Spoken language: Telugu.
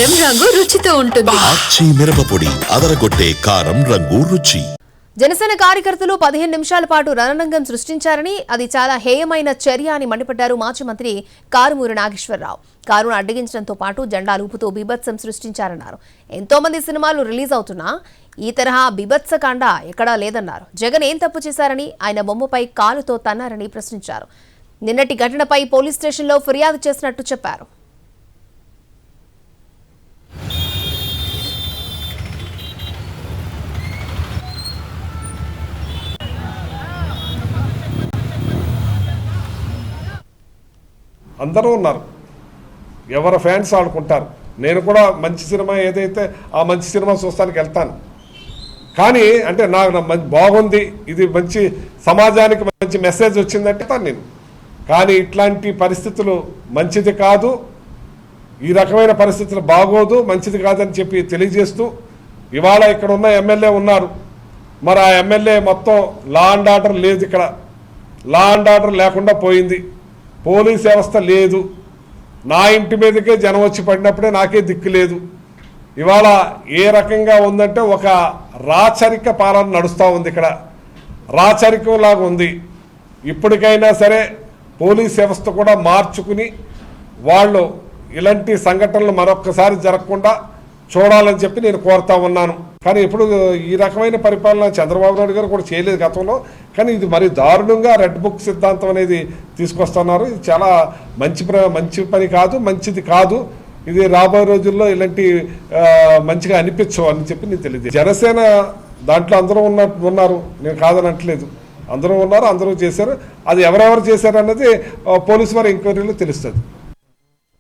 కారం రంగు రుచితో ఉంటుంది. ఆచి మిరపపొడి అదరగొట్టే కారం రంగు రుచి. జనసేన కార్యకర్తలు 15 నిమిషాల పాటు రణరంగం సృష్టించారని, అది చాలా హేయమైన చర్య అని మండిపడ్డారు మాజీ మంత్రి కారుమూరి నాగేశ్వరరావు. కారును అడ్డగించడంతో పాటు జెండాలు ఊపుతూ బీభత్సం సృష్టించారన్నారు. ఎంతో మంది సినిమాలు రిలీజ్ అవుతున్నా ఈ తరహా బీభత్సకాండ ఎక్కడా లేదన్నారు. జగన్ ఏం తప్పు చేశారని, ఆయన బొమ్మపై కాలుతో తన్నారని ప్రశ్నించారు. నిన్నటి ఘటనపై పోలీస్ స్టేషన్లో ఫిర్యాదు చేసినట్టు చెప్పారు. అందరూ ఉన్నారు, ఎవరి ఫ్యాన్స్ ఆడుకుంటారు. నేను కూడా మంచి సినిమా ఏదైతే ఆ మంచి సినిమా చూస్తానికి వెళ్తాను. కానీ అంటే నాకు బాగుంది, ఇది మంచి సమాజానికి మంచి మెసేజ్ వచ్చిందంటే నేను. కానీ ఇట్లాంటి పరిస్థితులు మంచిది కాదు, ఈ రకమైన పరిస్థితులు బాగోదు, మంచిది కాదని చెప్పి తెలియజేస్తూ, ఇవాళ ఇక్కడ ఉన్న ఎమ్మెల్యే ఉన్నారు, మరి ఆ ఎమ్మెల్యే మొత్తం లా అండ్ ఆర్డర్ లేదు, ఇక్కడ లా అండ్ ఆర్డర్ లేకుండా పోయింది, పోలీస్ వ్యవస్థ లేదు, నా ఇంటి మీదకే జనం వచ్చి పడినప్పుడే నాకే దిక్కు లేదు. ఇవాళ ఏ రకంగా ఉందంటే ఒక రాచరిక పాలన నడుస్తూ ఉంది, ఇక్కడ రాచరికంలాగా ఉంది. ఇప్పటికైనా సరే పోలీస్ వ్యవస్థ కూడా మార్చుకుని వాళ్ళు ఇలాంటి సంఘటనలు మరొక్కసారి జరగకుండా చూడాలని చెప్పి నేను కోరుతా ఉన్నాను. కానీ ఇప్పుడు ఈ రకమైన పరిపాలన చంద్రబాబు నాయుడు గారు కూడా చేయలేదు గతంలో. కానీ ఇది మరి దారుణంగా రెడ్ బుక్ సిద్ధాంతం అనేది తీసుకొస్తున్నారు. ఇది చాలా మంచి పని కాదు, మంచిది కాదు. ఇది రాబోయే రోజుల్లో ఇలాంటి మంచిగా అనిపించవు అని చెప్పి నేను తెలియదు. జనసేన దాంట్లో అందరూ ఉన్నారు, నేను కాదని అంటలేదు, అందరూ ఉన్నారు, అందరూ చేశారు. అది ఎవరెవరు చేశారు అన్నది పోలీసు వారి ఎంక్వైరీలో తెలుస్తుంది.